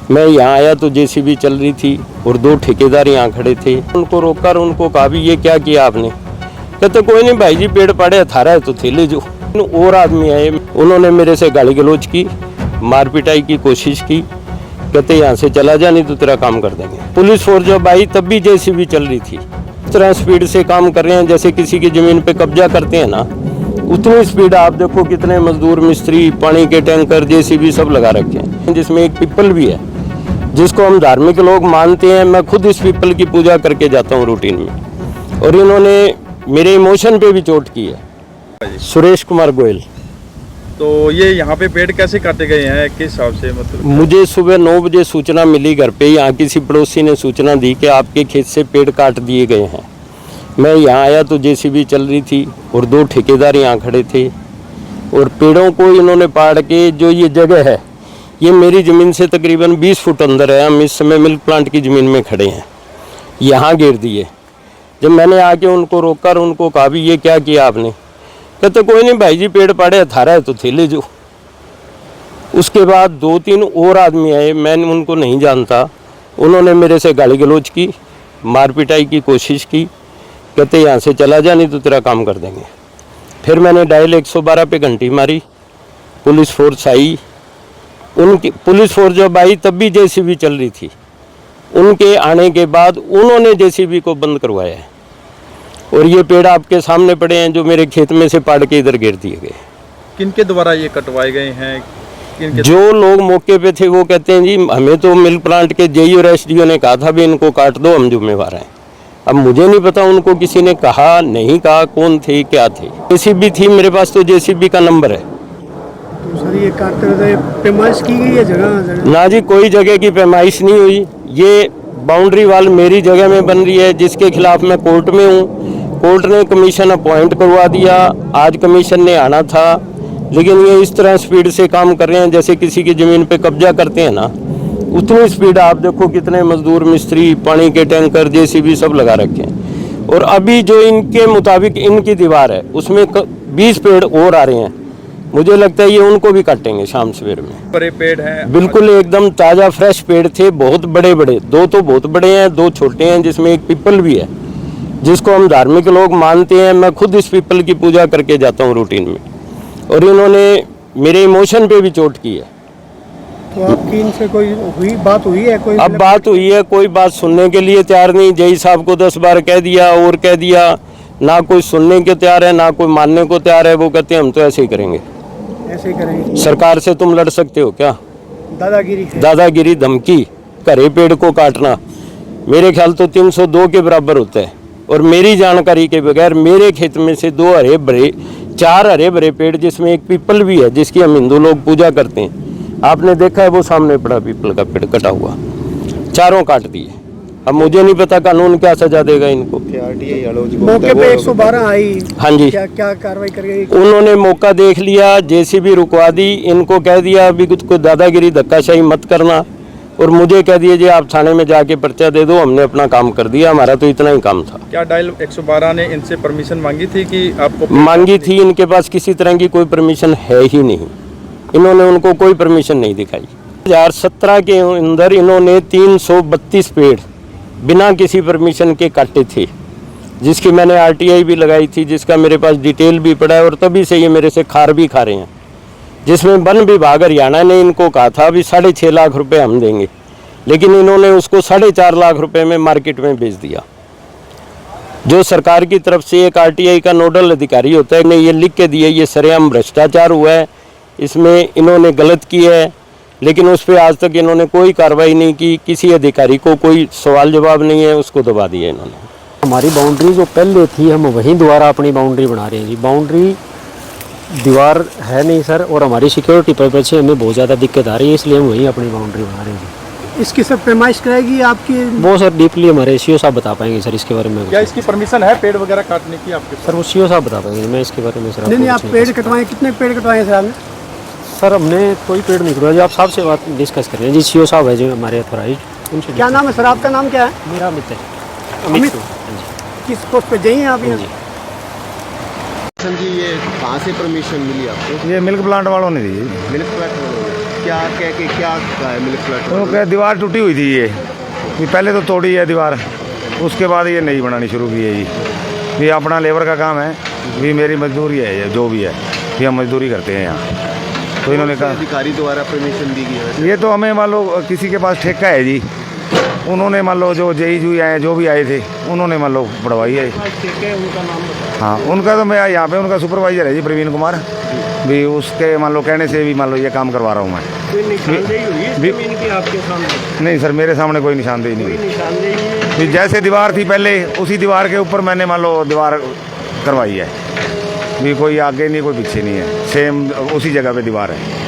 मैं यहाँ आया तो जेसीबी चल रही थी और 2 ठेकेदार यहाँ खड़े थे। उनको रोककर उनको कहा भी ये क्या किया आपने? कहते कोई नहीं भाई जी, पेड़ पड़े अथारा है तो थे ले जो। और आदमी आए, उन्होंने मेरे से गाली गलौज की, मार पिटाई की कोशिश की। कहते यहाँ से चला जा नहीं तो तेरा काम कर देंगे। पुलिस फोर्स जब आई तब भी जेसीबी चल रही थी। इस तरह स्पीड से काम कर रहे हैं जैसे किसी की जमीन पे कब्जा करते हैं ना, उतनी स्पीड। आप देखो कितने मजदूर, मिस्त्री, पानी के टैंकर, जेसीबी सब लगा रखे हैं, जिसमें एक पीपल भी है जिसको हम धार्मिक लोग मानते हैं। मैं खुद इस पीपल की पूजा करके जाता हूँ रूटीन में, और इन्होंने मेरे इमोशन पे भी चोट की है। सुरेश कुमार गोयल। तो ये यहाँ पे पेड़ कैसे काटे गए हैं, किस हिसाब से? मतलब मुझे सुबह 9 बजे सूचना मिली घर पे। यहाँ किसी पड़ोसी ने सूचना दी कि आपके खेत से पेड़ काट दिए गए हैं। मैं यहाँ आया तो जेसीबी चल रही थी और 2 ठेकेदार यहाँ खड़े थे, और पेड़ों को इन्होंने पाड़ के, जो ये जगह है ये मेरी ज़मीन से तकरीबन 20 फुट अंदर है। हम इस समय मिल्क प्लांट की ज़मीन में खड़े हैं, यहाँ गिर दिए। जब मैंने आके उनको रोककर उनको कहा भी ये क्या किया आपने? कहते कोई नहीं भाई जी, पेड़ पड़े अथारा है तो थे ले जो। उसके बाद 2-3 और आदमी आए, मैं उनको नहीं जानता। उन्होंने मेरे से गाली गलौज की, मार पिटाई की कोशिश की। कहते यहाँ से चला जा नहीं तो तेरा काम कर देंगे। फिर मैंने डायल 112 पे घंटी मारी, पुलिस फोर्स आई। उनकी पुलिस फोर्स जब आई तब भी जेसीबी चल रही थी। उनके आने के बाद उन्होंने जेसीबी को बंद करवाया है, और ये पेड़ आपके सामने पड़े हैं जो मेरे खेत में से पाड़ के इधर गिर दिए गए। किनके द्वारा ये कटवाए गए हैं? जो लोग मौके पे थे वो कहते हैं जी हमें तो मिल्क प्लांट के जेई और एसडीओ ने कहा था भी इनको काट दो, हम जिम्मेवार हैं। अब मुझे नहीं पता उनको किसी ने कहा नहीं कहा, कौन थे क्या थे। जेसीबी थी मेरे पास, तो जेसीबी का नंबर है। तो सर ये काटते हुए पैमाइश की गई है जगह? ना जी, कोई जगह की पैमाइश नहीं हुई। ये बाउंड्री वाल मेरी जगह में बन रही है, जिसके खिलाफ मैं कोर्ट में हूँ। कोर्ट ने कमीशन अपॉइंट करवा दिया। आज कमीशन ने आना था, लेकिन ये इस तरह स्पीड से काम कर रहे हैं जैसे किसी की ज़मीन पे कब्जा करते हैं ना, उतनी स्पीड। आप देखो कितने मजदूर, मिस्त्री, पानी के टैंकर, जेसीबी सब लगा रखे हैं। और अभी जो इनके मुताबिक इनकी दीवार है उसमें 20 पेड़ और आ रहे हैं। मुझे लगता है ये उनको भी काटेंगे शाम सवेर में। बड़े पेड़ हैं? बिल्कुल एकदम ताज़ा फ्रेश पेड़ थे, बहुत बड़े बड़े। 2 तो बहुत बड़े हैं, 2 छोटे हैं, जिसमें एक पीपल भी है जिसको हम धार्मिक लोग मानते हैं। मैं खुद इस पीपल की पूजा करके जाता हूँ रूटीन में, और इन्होंने मेरे इमोशन पे भी चोट की है। तो आपकी इनसे कोई बात हुई है? कोई अब बात हुई है, कोई बात सुनने के लिए तैयार नहीं। जय साहब को 10 बार कह दिया और कह दिया, ना कोई सुनने के तैयार है ना कोई मानने को तैयार है। वो कहते हैं हम तो ऐसे ही करेंगे। ऐसे ही करेंगे? सरकार से तुम लड़ सकते हो क्या? दादागिरी, धमकी, घरे पेड़ को काटना मेरे ख्याल तो 302 के बराबर होता है। और मेरी जानकारी के बगैर मेरे खेत में से 4 हरे भरे पेड़, जिसमें एक पीपल भी है जिसकी हम हिंदू लोग पूजा करते हैं, आपने देखा है वो सामने पड़ा पीपल का पेड़ कटा हुआ, 4 काट दिए। अब मुझे नहीं पता कानून क्या सजा देगा इनको। मौके पे 112 आई? हाँ जी। क्या कार्रवाई कर गई? उन्होंने मौका देख लिया, जेसीबी रुकवा दी। इनको कह दिया अभी कुछ को दादागिरी, धक्काशाही मत करना, और मुझे कह दिए जी आप थाने में जाके पर्चा दे दो। हमने अपना काम कर दिया, हमारा तो इतना ही काम था। क्या डायल 112 ने इनसे परमिशन मांगी थी कि आपको? मांगी थी, इनके पास किसी तरह की कोई परमिशन है ही नहीं। इन्होंने उनको कोई परमिशन नहीं दिखाई। 2017 के अंदर इन्होंने 332 पेड़ बिना किसी परमिशन के काटे थे, जिसकी मैंने आरटीआई भी लगाई थी, जिसका मेरे पास डिटेल भी पड़ा है। और तभी से ये मेरे से खार भी खा रहे हैं, जिसमें वन विभाग हरियाणा ने इनको कहा था भी 6.5 लाख रुपए हम देंगे, लेकिन इन्होंने उसको 4.5 लाख रुपए में मार्केट में बेच दिया। जो सरकार की तरफ से एक आरटीआई का नोडल अधिकारी होता है ने ये लिख के दिया, ये सरेआम भ्रष्टाचार हुआ है, इसमें इन्होंने गलत किया है, लेकिन उस पर आज तक इन्होंने कोई कार्रवाई नहीं की। किसी अधिकारी को कोई सवाल जवाब नहीं है, उसको दबा दिया इन्होंने। हमारी बाउंड्री जो पहले थी हम वहीं दोबारा अपनी बाउंड्री बना रहे हैं जी। बाउंड्री दीवार है नहीं सर, और हमारी सिक्योरिटी पर्पज से हमें बहुत ज़्यादा दिक्कत आ रही है, इसलिए हम वहीं अपनी बाउंड्री बना रहे हैं जी। इसकी सब पैमाइश कराएगी आपकी? वो सर डीपली हमारे सीओ साहब बता पाएंगे सर इसके बारे में। क्या इसकी परमिशन है पेड़ वगैरह काटने की आपके? सर वो सीओ साहब बता पाएंगे, मैं इसके बारे में सर। नहीं, आप पेड़ कटवाए, कितने पेड़ कटवाए सर आपने? सर हमने कोई पेड़ नहीं कटवाया जी, आप साहब से बात डिस्कस कर रहे हैं जी। सीओ साहब है जो हमारे अथॉराइज, उनसे। क्या नाम है सर आपका? नाम क्या है? मेरा अमित है। अमित? किस पोस्ट पे जाइए आप? यहाँ जी ये कहाँ से परमिशन मिली आपको? ये मिल्क प्लांट वालों ने दी। मिल्क प्लांट वालों ने? क्या कह के क्या कहा है मिल्क फ्लड? तो क्या दीवार टूटी हुई थी ये पहले तो तोड़ी है दीवार, उसके बाद ये नई बनानी शुरू की है जी। ये अपना लेबर का काम है, भी मेरी मजदूरी है ये जो भी है, ये हम मजदूरी करते हैं यहाँ। तो इन्होंने कहा अधिकारी द्वारा परमिशन दी गई है? ये तो हमें मान लो किसी के पास ठेका है जी, उन्होंने मान लो जो जेई जुई आए जो भी आए थे उन्होंने मान लो पढ़वाई है। हाँ उनका तो मैं यहाँ पे उनका सुपरवाइजर है जी प्रवीण कुमार, भी उसके मान लो कहने से भी मान लो ये काम करवा रहा हूँ मैं। कोई निशानदेही हुई है जमीन की आपके सामने? नहीं सर, मेरे सामने कोई निशानदेही नहीं हुई। निशानदेही भी जैसे दीवार थी पहले उसी दीवार के ऊपर मैंने मान लो दीवार करवाई है, भी कोई आगे नहीं कोई पीछे नहीं है, सेम उसी जगह पे दीवार है।